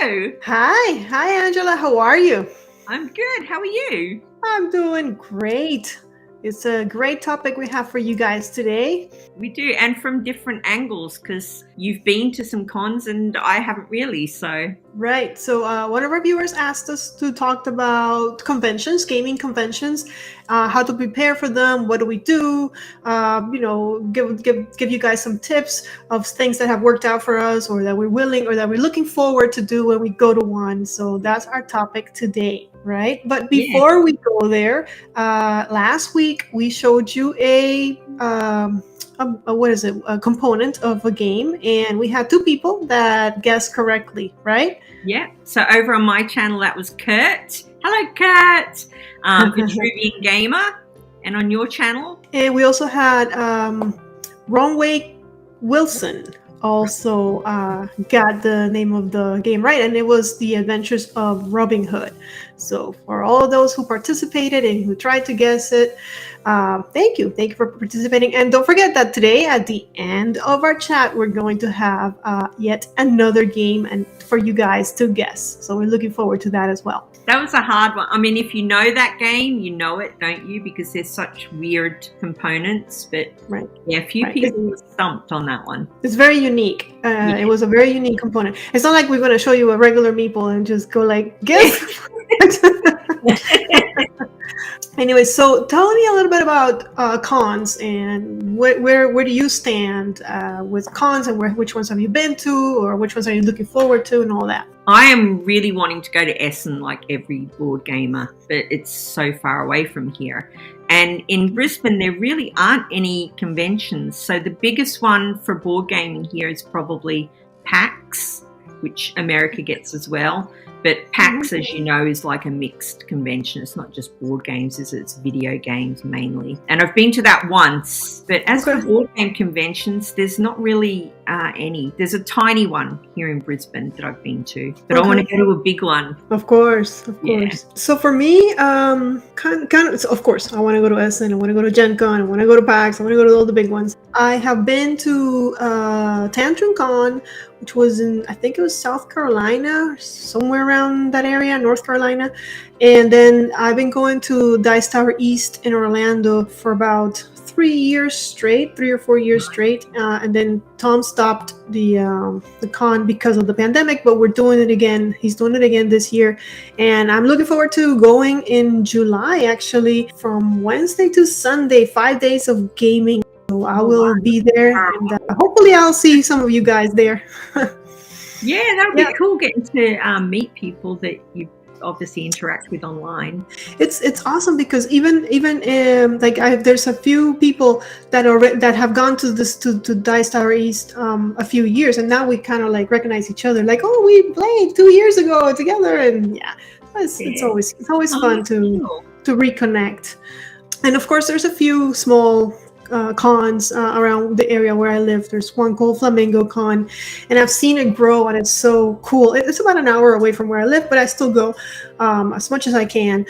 Hello. Hi, Angela. How are you? I'm good. How are you? I'm doing great. It's a great topic we have for you guys today. We do, and from different angles because you've been to some cons and I haven't really. So, Right. So, one of our viewers asked us to talk about conventions, gaming conventions, how to prepare for them. What do we do? Give you guys some tips of things that have worked out for us, or that we're willing, or that we're looking forward to do when we go to one. So that's our topic today, right? But yeah. before we go there, last week we showed you what is it? A component of a game, and we had two people that guessed correctly, right? Yeah. So, over on my channel, that was Kurt. Hello, Kurt. Vitruvian Gamer. And on your channel? And we also had Wrongway Wilson also got the name of the game right, and it was The Adventures of Robin Hood. So for all of those who participated and who tried to guess it, thank you for participating. And don't forget that today at the end of our chat we're going to have yet another game and for you guys to guess, so we're looking forward to that as well. That was a hard one. I mean, if you know that game, you know it, don't you? Because there's such weird components. But right. Yeah, a few people were stumped on that one. It's very unique. It was a very unique component. It's not like we're going to show you a regular meeple and just go like, guess. Anyway, so tell me a little bit about cons and where do you stand with cons, and which ones have you been to, or which ones are you looking forward to, and all that? I am really wanting to go to Essen like every board gamer, but it's so far away from here. And in Brisbane, there really aren't any conventions. So the biggest one for board gaming here is probably PAX, which America gets as well. But PAX, as you know, is like a mixed convention. It's not just board games, it's video games mainly. And I've been to that once. But as for board game conventions, there's not really any. There's a tiny one here in Brisbane that I've been to. But I want to go to a big one. Of course. Yeah. So for me, of course, I want to go to Essen. I want to go to Gen Con. I want to go to PAX. I want to go to all the big ones. I have been to Tantrum Con, which was in, I think it was South Carolina, somewhere around that area, North Carolina. And then I've been going to Dice Tower East in Orlando for about 3 or 4 years straight. And then Tom stopped the con because of the pandemic, but we're doing it again. He's doing it again this year. And I'm looking forward to going in July, actually, from Wednesday to Sunday, 5 days of gaming. So I will be there, and hopefully I'll see some of you guys there. Yeah, that would be cool, getting to meet people that you obviously interact with online. It's awesome because even there's a few people that have gone to Dice Tower East a few years, and now we kind of like recognize each other, like, oh, we played 2 years ago together, and it's always fun to reconnect. And of course, there's a few small cons around the area where I live. There's one called Flamingo Con, and I've seen it grow, and it's so cool. It's about an hour away from where I live, but I still go as much as I can.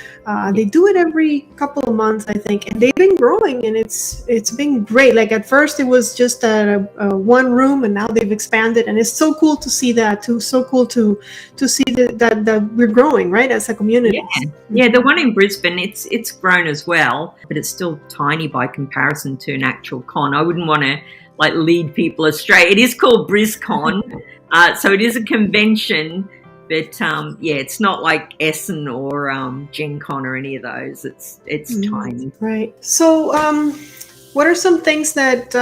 They do it every couple of months, I think, and they've been growing, and it's been great. Like at first it was just a one room, and now they've expanded, and it's so cool to see that too. So cool to see that we're growing, right, as a community. Yeah, the one in Brisbane, it's grown as well, but it's still tiny by comparison to an actual con. I wouldn't want to like lead people astray. It is called BrisCon, so it is a convention, but it's not like Essen or Gen Con or any of those. It's tiny. Right. So what are some things that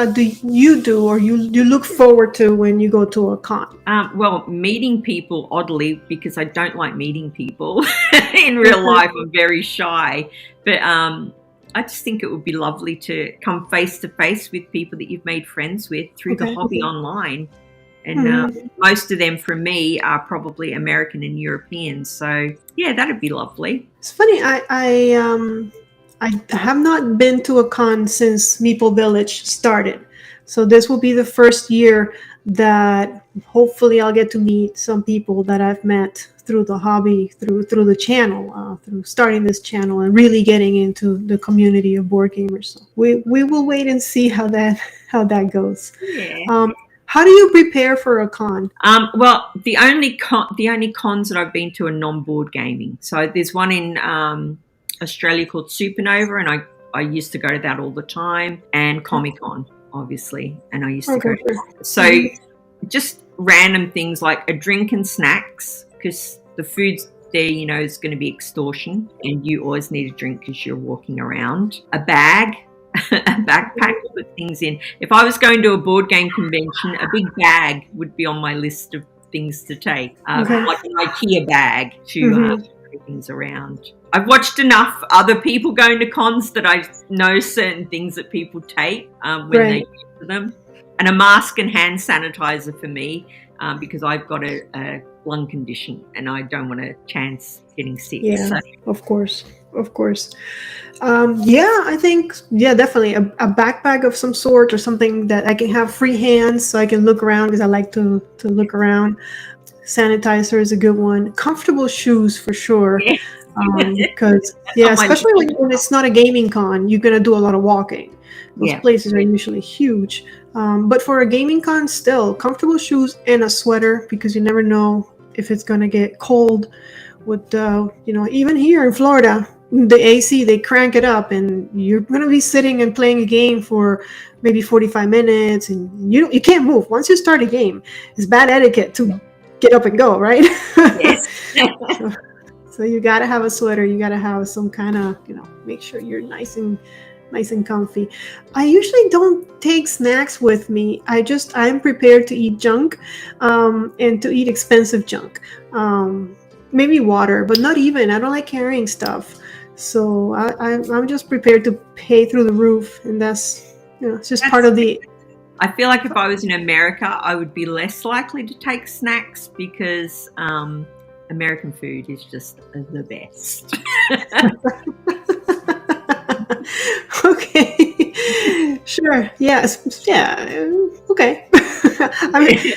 you do or you look forward to when you go to a con? Well, meeting people, oddly, because I don't like meeting people in real life. I'm very shy, but I just think it would be lovely to come face to face with people that you've made friends with through the hobby online. And most of them, for me, are probably American and European. So, yeah, that'd be lovely. It's funny. I have not been to a con since Meeple Village started. So this will be the first year that hopefully I'll get to meet some people that I've met through the hobby, through the channel, through starting this channel and really getting into the community of board gamers. So we will wait and see how that goes. Yeah. How do you prepare for a con? Well, the only cons that I've been to are non-board gaming. So there's one in Australia called Supernova, and I used to go to that all the time, and Comic Con, obviously, and I used to go Okay, to sure. that. So just random things like a drink and snacks, because the food's there, is going to be extortion, and you always need a drink because you're walking around. A bag, a backpack to put things in. If I was going to a board game convention, a big bag would be on my list of things to take, like an IKEA bag to carry things around. I've watched enough other people going to cons that I know certain things that people take when they get to them. And a mask and hand sanitizer for me, because I've got a lung condition and I don't want to chance getting sick. Yeah, so. Of course. I think, definitely a backpack of some sort, or something that I can have free hands so I can look around, because I like to look around. Sanitizer is a good one. Comfortable shoes for sure. Because especially when it's not a gaming con, you're gonna do a lot of walking. Those places are usually huge. But for a gaming con, still comfortable shoes and a sweater, because you never know if it's gonna get cold. With even here in Florida, the AC, they crank it up, and you're gonna be sitting and playing a game for maybe 45 minutes, and you can't move. Once you start a game, it's bad etiquette to get up and go, right? Yes. So you gotta have a sweater. You gotta have some kind of, make sure you're nice and comfy. I usually don't take snacks with me. I'm prepared to eat junk, and to eat expensive junk. Maybe water, but not even. I don't like carrying stuff. So I'm just prepared to pay through the roof, and that's it's just part of the. I feel like if I was in America, I would be less likely to take snacks, because American food is just the best. Okay. Sure. Yes. Yeah. Okay. I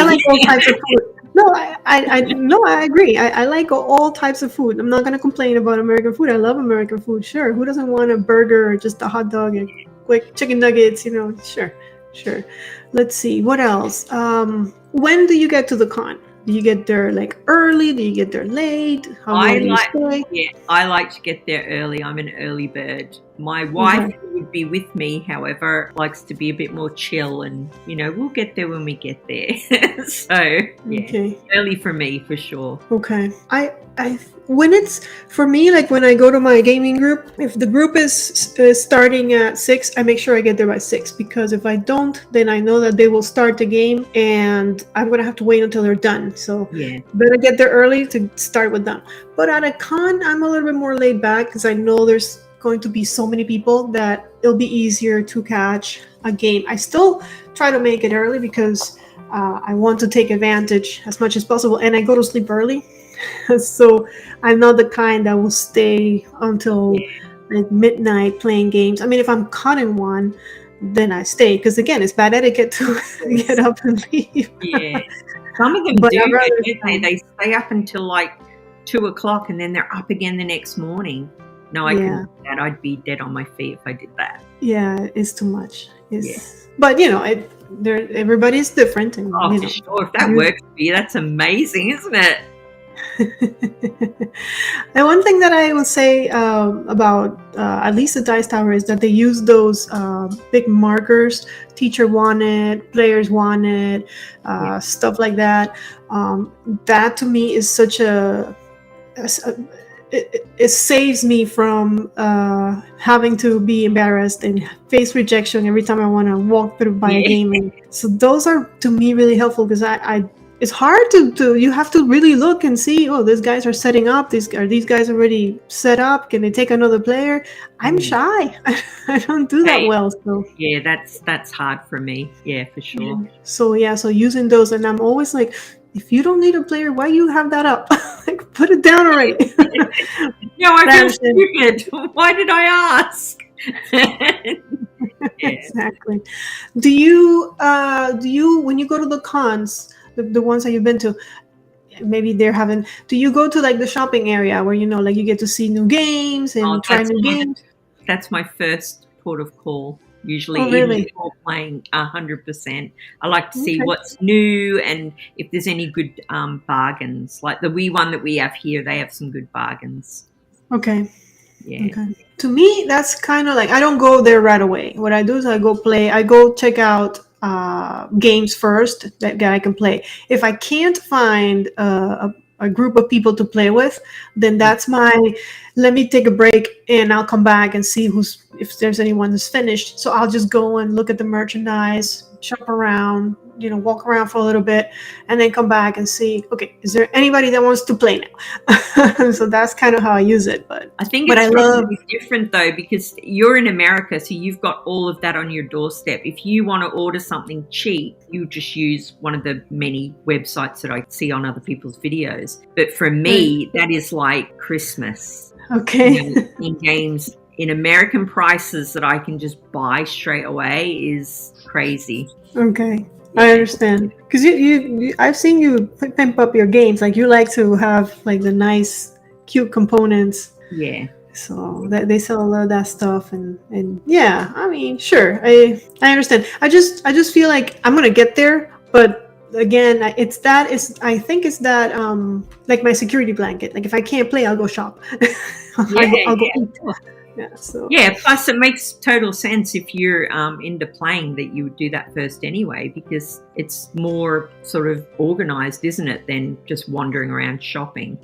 like all types of food. No, I agree. I like all types of food. I'm not going to complain about American food. I love American food. Sure. Who doesn't want a burger or just a hot dog and quick chicken nuggets? Sure. Let's see. What else? When do you get to the con? Do you get there like early? Do you get there late? How long do you stay? I like to get there early. I'm an early bird. My wife, who would be with me, however, likes to be a bit more chill, and we'll get there when we get there. So early for me for sure. Okay. I when it's for me, like when I go to my gaming group, if the group is starting at 6, I make sure I get there by 6, because if I don't, then I know that they will start the game and I'm gonna have to wait until they're done. So better get there early to start with them. But at a con, I'm a little bit more laid back, because I know there's going to be so many people that it'll be easier to catch a game. I still try to make it early, because I want to take advantage as much as possible, and I go to sleep early. So I'm not the kind that will stay until like midnight playing games. I mean, if I'm caught in one, then I stay, because again, it's bad etiquette to get up and leave. Yeah, some of them they stay up until like 2:00, and then they're up again the next morning. No, I couldn't do that. I'd be dead on my feet if I did that. Yeah, it's too much. But everybody's different. And, for sure. If that works for you, that's amazing, isn't it? And one thing that I will say about at least the Dice Tower is that they use those big markers. Teacher wanted, players wanted, stuff like that. That to me is such it saves me from having to be embarrassed and face rejection every time I want to walk through by a game. And so those are to me really helpful, because I it's hard to you have to really look and see, these guys are setting up, these guys already set up, can they take another player? I'm shy. I don't do that well. So that's hard for me, for sure. So using those, and I'm always like, if you don't need a player, why you have that up? Like, put it down already. I feel stupid. Why did I ask? Exactly. Do you when you go to the cons, the ones that you've been to, maybe they're having, do you go to like the shopping area where like you get to see new games and try new games? That's my first port of call. usually, Oh, even really? before playing 100%. I like to see Okay. what's new and if there's any good bargains. Like the Wii one that we have here, they have some good bargains. Okay. Yeah. Okay. To me, that's kind of like I don't go there right away. What I do is I go check out games first that I can play. If I can't find a group of people to play with, then that's my let me take a break and I'll come back and see if there's anyone who's finished. So I'll just go and look at the merchandise, shop around, walk around for a little bit, and then come back and see, okay, is there anybody that wants to play now? So that's kind of how I use it. But I think I it's love. probably different though, because you're in America, so you've got all of that on your doorstep. If you want to order something cheap, you just use one of the many websites that I see on other people's videos. But for me, that is like Christmas. Okay. In games, in American prices that I can just buy straight away is crazy. Okay. I understand, because you I've seen you pimp up your games. Like you like to have like the nice, cute components. Yeah. So that they sell a lot of that stuff, and yeah, I mean, sure, I understand. I just feel like I'm gonna get there, but again, I think it's that like my security blanket. Like if I can't play, I'll go shop. I'll go eat. Yeah, so. Yeah, plus it makes total sense if you're into playing that you would do that first anyway, because it's more sort of organized, isn't it, than just wandering around shopping.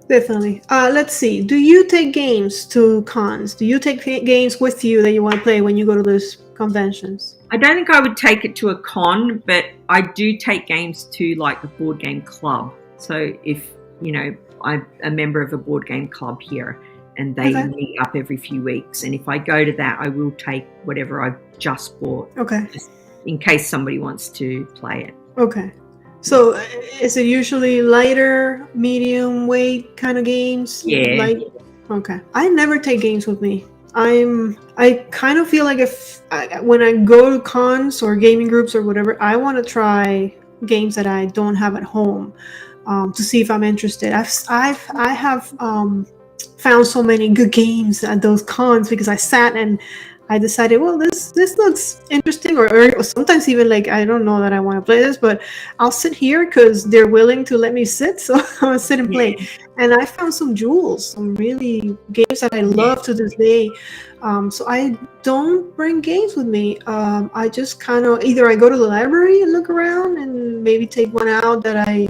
Definitely. Let's see. Do you take games to cons? Do you take games with you that you want to play when you go to those conventions? I don't think I would take it to a con, but I do take games to like a board game club. So if, I'm a member of a board game club here, and they meet up every few weeks. And if I go to that, I will take whatever I've just bought. Okay. Just in case somebody wants to play it. Okay. So is it usually lighter, medium weight kind of games? Yeah. Okay. I never take games with me. I kind of feel like when I go to cons or gaming groups or whatever, I want to try games that I don't have at home to see if I'm interested. I have found so many good games at those cons because I sat and I decided, well, this looks interesting, or sometimes even like I don't know that I want to play this, but I'll sit here because they're willing to let me sit, so I'll sit and play. And I found some jewels, some really games that I love to this day. So I don't bring games with me. I just kind of either I go to the library and look around and maybe take one out that I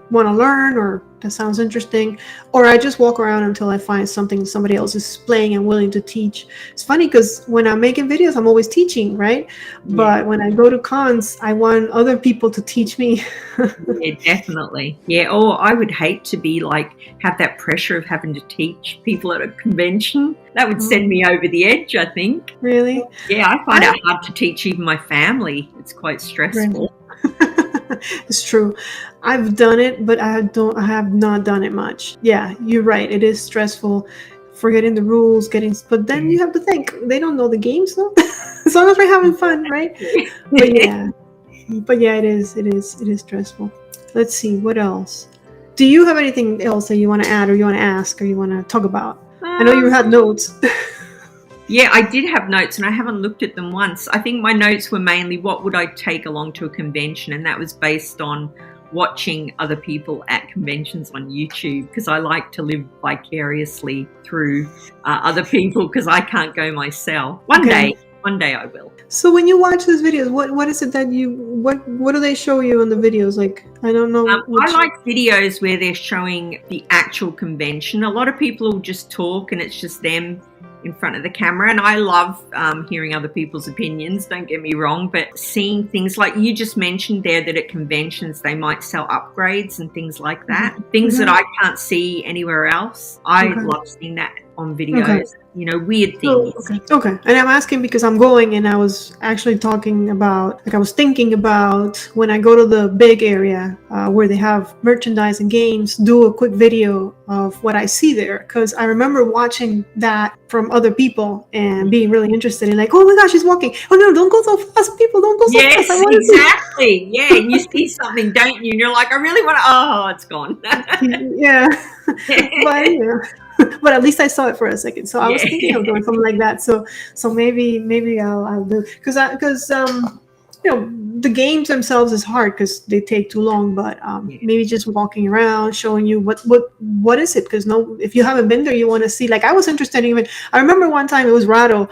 want to learn or that sounds interesting, or I just walk around until I find something somebody else is playing and willing to teach. It's funny because when I'm making videos, I'm always teaching, right? But when I go to cons, I want other people to teach me. Yeah, definitely. Yeah. Or I would hate to be like, have that pressure of having to teach people at a convention. That would send me over the edge, I think. Really? Yeah, I find it hard to teach even my family. It's quite stressful. It's true. I've done it, but I have not done it much. Yeah, you're right. It is stressful, forgetting the rules, but then you have to think they don't know the games though. As long as we're having fun, right? But yeah, it is stressful. Let's see, what else? Do you have anything else that you want to add, or you want to ask, or you want to talk about? I know you had notes. Yeah, I did have notes and I haven't looked at them once. I think my notes were mainly what would I take along to a convention, and that was based on watching other people at conventions on YouTube, because I like to live vicariously through other people because I can't go myself. One day I will. So when you watch those videos, what is it that what do they show you in the videos? Like, I don't know. I like videos where they're showing the actual convention. A lot of people will just talk and it's just them in front of the camera, and I love hearing other people's opinions, don't get me wrong, but seeing things like you just mentioned there, that at conventions they might sell upgrades and things like that, things that I can't see anywhere else. I love seeing that on videos. Weird things. Okay. And I'm asking because I'm going, and I was actually talking about, like I was thinking about when I go to the big area where they have merchandise and games, do a quick video of what I see there. Because I remember watching that from other people and being really interested in like, oh my gosh, she's walking. Oh no, don't go so fast, people, don't go so fast. Yes, exactly. Yeah, and you see something, don't you? And you're like, I really want to, it's gone. Yeah. But but at least I saw it for a second. So I was Yeah. thinking of doing something like that. So maybe I'll do, because the games themselves is hard because they take too long. But maybe just walking around, showing you what is it? Because if you haven't been there, you want to see. Like I was interested in even. I remember one time it was Rado.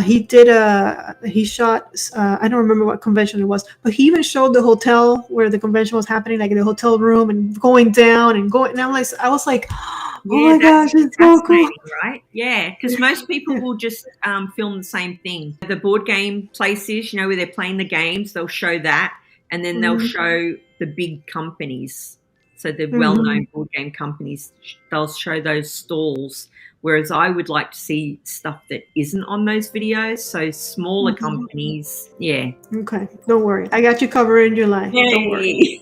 He shot. I don't remember what convention it was, but he even showed the hotel where the convention was happening, like in the hotel room and going down and going. And I was like, oh my gosh, it's so cool. Right? Yeah, because most people will just film the same thing. The board game places, where they're playing the games, they'll show that, and then they'll show the big companies. So the well-known board game companies, they'll show those stalls. Whereas I would like to see stuff that isn't on those videos. So smaller companies, yeah. Okay, don't worry. I got you covered in July. Yay. Don't worry.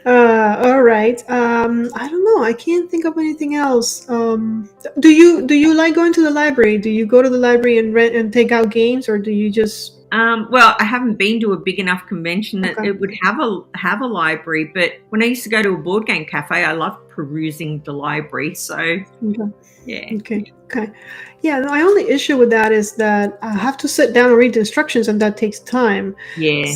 All right. I don't know. I can't think of anything else. Do you like going to the library? Do you go to the library and rent and take out games, or do you just? Well, I haven't been to a big enough convention that it would have a library. But when I used to go to a board game cafe, I loved perusing the library. So yeah. Okay. Yeah. My only issue with that is that I have to sit down and read the instructions, and that takes time. Yeah.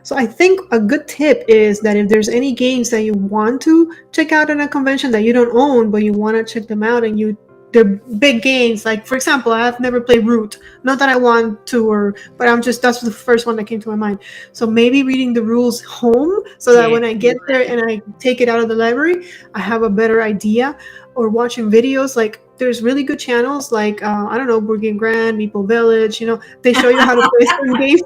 So I think a good tip is that if there's any games that you want to check out at a convention that you don't own, but you want to check them out, and they're big games. Like, for example, I have never played Root. Not that I want to, but that's the first one that came to my mind. So maybe reading the rules home so that when I get there and I take it out of the library, I have a better idea. Or watching videos, like there's really good channels like, I don't know, boardgamegran, Meeple Village, they show you how to play some games.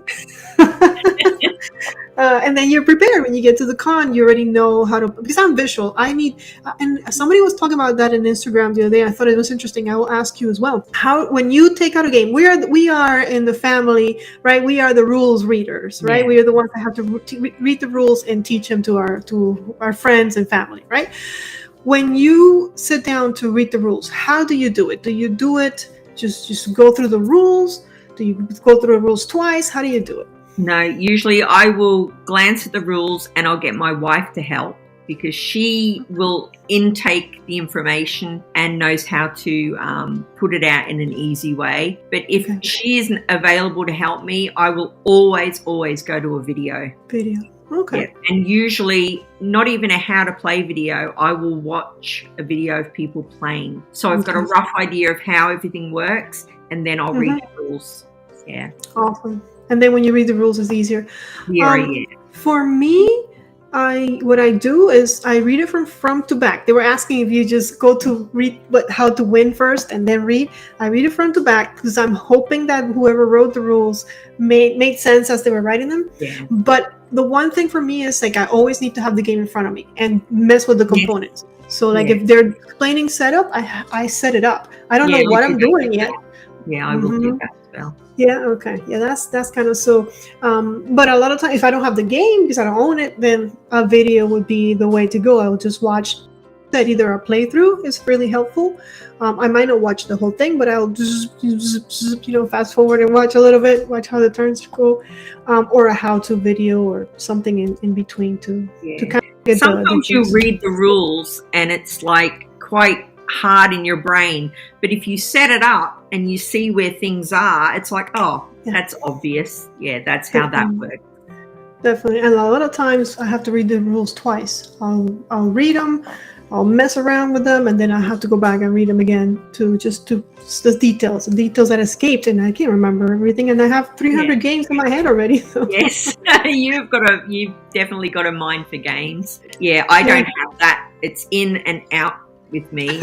And then you're prepared when you get to the con. You already know how to, because I'm visual. I need, and somebody was talking about that on Instagram the other day. I thought it was interesting. I will ask you as well. When you take out a game, we are in the family, right? We are the rules readers, right? Yeah. We are the ones that have to read the rules and teach them to our friends and family, right? When you sit down to read the rules, how do you do it? Do you do it just go through the rules? Do you go through the rules twice? How do you do it? No, usually I will glance at the rules and I'll get my wife to help, because she will intake the information and knows how to put it out in an easy way. But if she isn't available to help me, I will always go to a video. Okay. Yeah. And usually not even a how to play video, I will watch a video of people playing. So I've got a rough idea of how everything works, and then I'll read the rules. Yeah. Awesome. And then when you read the rules, it's easier. Yeah. For me, what I do is I read it from front to back. They were asking if you just go to read how to win first and then read. I read it front to back because I'm hoping that whoever wrote the rules made sense as they were writing them. Yeah. But the one thing for me is like I always need to have the game in front of me and mess with the components. So like if they're explaining setup, I set it up. I don't know what I'm doing yet. Yeah, I will do that as well. Yeah, okay. Yeah, that's kind of so. But a lot of times, if I don't have the game because I don't own it, then a video would be the way to go. I would just watch that. Either a playthrough is really helpful. I might not watch the whole thing, but I'll just fast forward and watch a little bit, watch how the turns go, or a how-to video or something in between to kind of get Sometimes you read the rules and it's like quite hard in your brain, but if you set it up and you see where things are, it's like, that's obvious. Yeah, that's how that works. Definitely. And a lot of times I have to read the rules twice. I'll read them, I'll mess around with them, and then I have to go back and read them again to the details that escaped, and I can't remember everything. And I have 300 games in my head already. So. Yes, you've definitely got a mind for games. Yeah, I don't have that. It's in and out with me.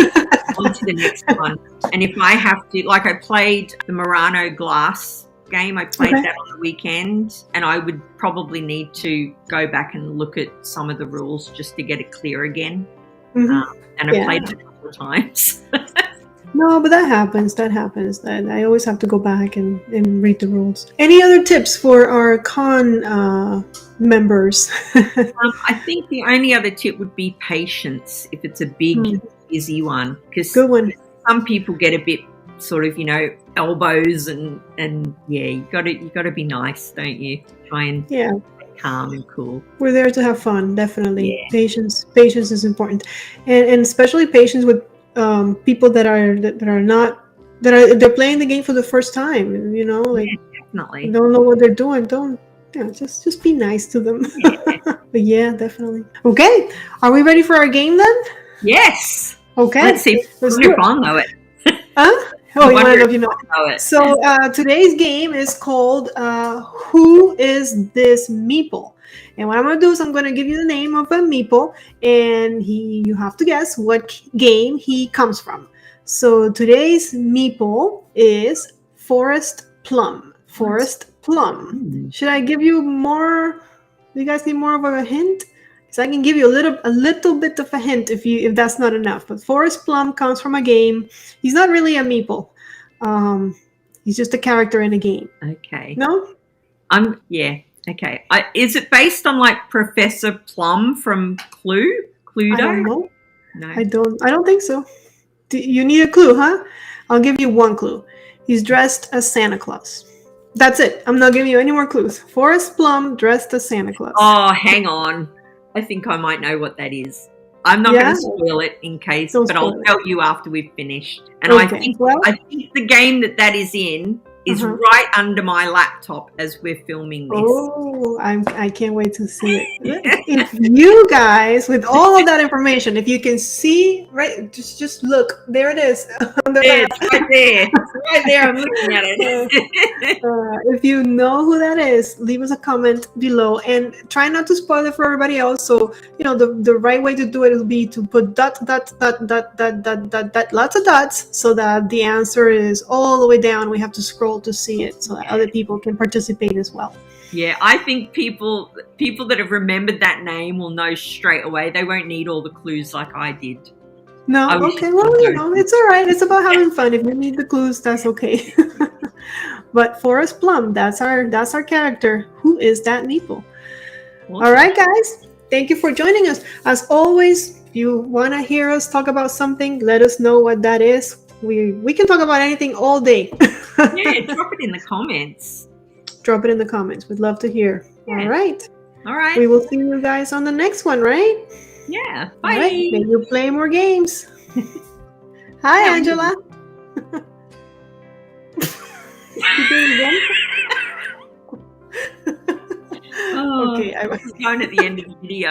On to the next one. And if I have to, like I played the Murano glass game, I played that on the weekend, and I would probably need to go back and look at some of the rules just to get it clear again. And I played it a couple of times. No, but that happens. That I always have to go back and read the rules. Any other tips for our con members? I think the only other tip would be patience if it's a big, busy one. Because some people get a bit sort of, elbows and you got to be nice, don't you? Try and calm and cool. We're there to have fun, definitely. Yeah. Patience is important, and especially patience with people they're playing the game for the first time. You know, like Definitely. don't know what they're doing. Don't just be nice to them. Yeah. But yeah, definitely. Okay, are we ready for our game then? Yes. Okay, Let's see if I'll know it. Huh? Oh, you want to know if you know? It. So today's game is called Who is this Meeple? And what I'm going to do is I'm going to give you the name of a meeple, and you have to guess what game he comes from. So today's meeple is Forest Plum. Forest Plum. Should I give you more? Do you guys need more of a hint? So I can give you a little bit of a hint if that's not enough. But Forest Plum comes from a game. He's not really a meeple. He's just a character in a game. Okay. No? Yeah. Okay. Is it based on like Professor Plum from Cluedo? I don't know. No. I don't think so. You need a clue, huh? I'll give you one clue. He's dressed as Santa Claus. That's it. I'm not giving you any more clues. Forest Plum dressed as Santa Claus. Oh, hang on. I think I might know what that is. I'm not going to spoil it in case, but I'll tell you after we've finished. And I think the game that is in is right under my laptop as we're filming this. Oh, I can't wait to see it. If you guys, with all of that information, if you can see, right, just look. There it is. It's right there. It's right there. I'm looking at it. If you know who that is, leave us a comment below and try not to spoil it for everybody else. So, you know, the right way to do it will be to put lots of dots so that the answer is all the way down. We have to scroll to see it so that other people can participate as well. Yeah, I think people that have remembered that name will know straight away. They won't need all the clues like I did. No, okay, well, you know, it's all right. It's about having fun. If you need the clues, that's okay. But Forest Plum, that's our character. Who is that meeple? Awesome. All right, guys. Thank you for joining us. As always, if you want to hear us talk about something, let us know what that is. We can talk about anything all day. Yeah, drop it in the comments. Drop it in the comments. We'd love to hear. Yeah. All right. We will see you guys on the next one, right? Yeah. Bye. All right. May you play more games. Hi, Angela. You doing again? Okay, I was going at the end of the video.